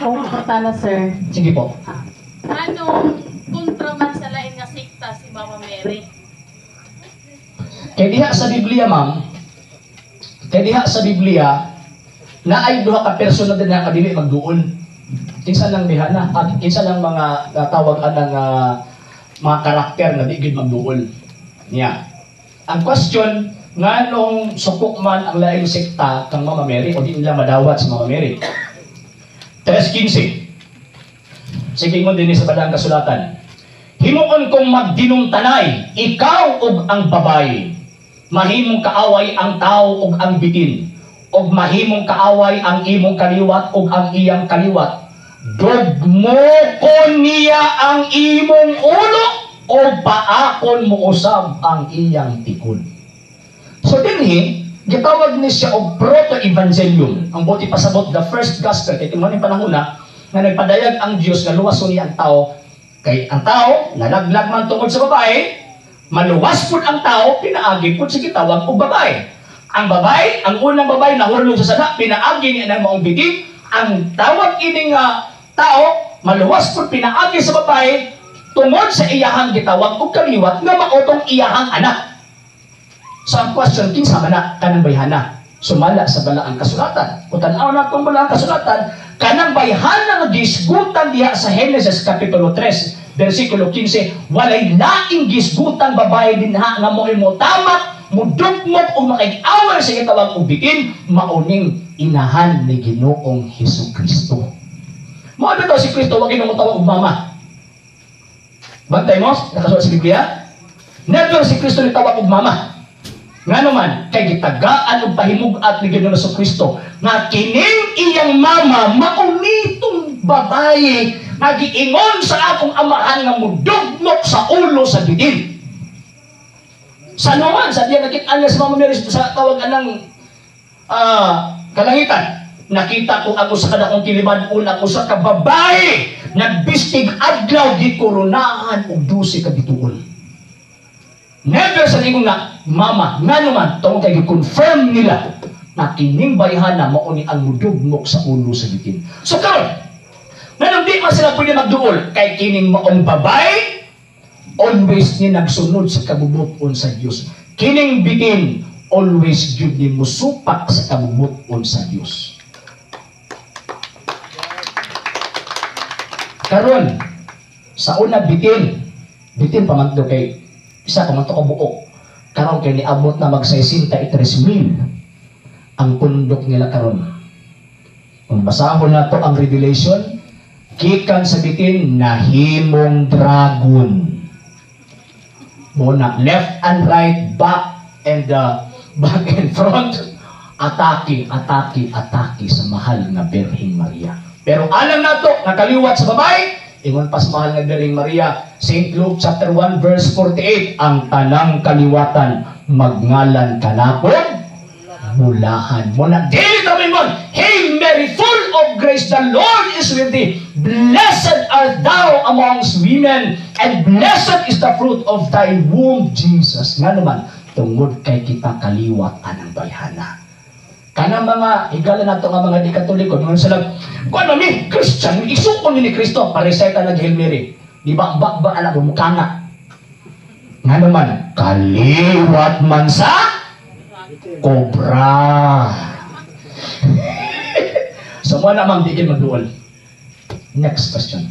akong pagtana, sir. Sige po. Anong kontra man sa lain nga sikta si Mama Mary? Kaya diha sa Biblia, ma'am, na ay duha ka persona din na kadili magduol. Kinsa lang diha na, at kinsa lang mga tawag anang mga karakter na di gid magduol. Niya. Ang question, nganong sukok man ang laing sekta kang Mama Mary o di nila madawat si Mama Mary? 3:15. Sige mo din sa badang kasulatan. Himuon kong magdinungtanay, ikaw ug ang babae. Mahimong kaaway ang tao ug ang bitin. Og mahimong kaaway ang imong kaliwat ug ang iyang kaliwat. Dugmo ko niya ang imong ulo o paakon mo usab ang iyang tikod. So dinhi, gitawag ni siya og proto-evangelium. Ang buti pasabot the first gospel kay tingnan ni panahon na nagpadayag ang Dios nga luwason niya ang tao. Kay ang tao nalaglag man tungod sa babae, maluwas pud ang tao, pinaagi pud sa gitawag og babae. Ang babae, ang unang babae nahulog sa sana, pinaagi niya ng maong bitin. Ang tawag ining tao, maluwas pud pinaagi sa babae tungod sa iyahang gitawag og kaliwat nga maotong iyahang anak. So ang question, kinsa man na kanang bayhana? Sumala sa balaang kasulatan. Kung tanaw na itong balaang kasulatan, kanang bayhana nga gisgutan diha sa Genesis Kapitulo 3, versikulo 15, walay laing gisgutang babae din ha nga mo'y motamak, mudugmok o makig-away sa gitawag og bitin, mauning inahan ni Ginoong Hesukristo. Mao bitaw si Kristo wa ginoo tawag og mama. Bantay mo, nakasulat sa Biblia? Never si Kristo ni tawag og mama. Ngano man kay gitagaan og pahimugat ni Ginoong Hesukristo nga kining iyang mama maunitong babae nga giingon sa akong amahan nga mudugmok sa ulo sa bitin. Sa naman, sa diya nakita niya sa Mama Mary sa tawag anang kalangitan. Nakita ko ako sa kadakong tiliman una ko sa kababae nagbistig adlaw di koronahan og 12 ka bituon. Never sa lingon nga, mama, nga naman, tawag kay confirm nila na kining bayhana mao ni ang mudugmok sa ulo sa bitin. So karon, nga di man sila pwede magduol kay kining maong babae always ni nagsunod sa kabubuton sa Dios. Kining bitin, always gyud ni musupak sa kabubuton sa Dios. Karon, sa una bitin pamanto kay isa pamanto ka buok. Karon kay niabot na mag 63,000 ang pundok nila karon. Kung basahon na to ang Revelation, gikan sa bitin nahimong dragon. Muna, left and right, back and front, atake sa mahal na Birheng Maria. Pero alam na to, nakaliwat sa babae, ingon pa sa mahal na Birheng Maria, St. Luke chapter 1 verse 48, ang tanang kaliwatan, magngalan kanapon, mulahan. Muna, dili kami mo, Hail Mary, full of grace, the Lord is with thee. Blessed art thou amongst women, and blessed is the fruit of thy womb, Jesus. Nga naman, tungod kay kita kaliwat anang bayhana. Kanang mga higala nato nga mga di Katoliko, nung sila, kung ano ni, Christian, isukon ni Kristo, pareseta nag Hail Mary. Di ba, ba, alam mo, mukha nga. Nga naman, kaliwat man sa Cobra. So, mo na ma'am, di kayo magduol. Next question.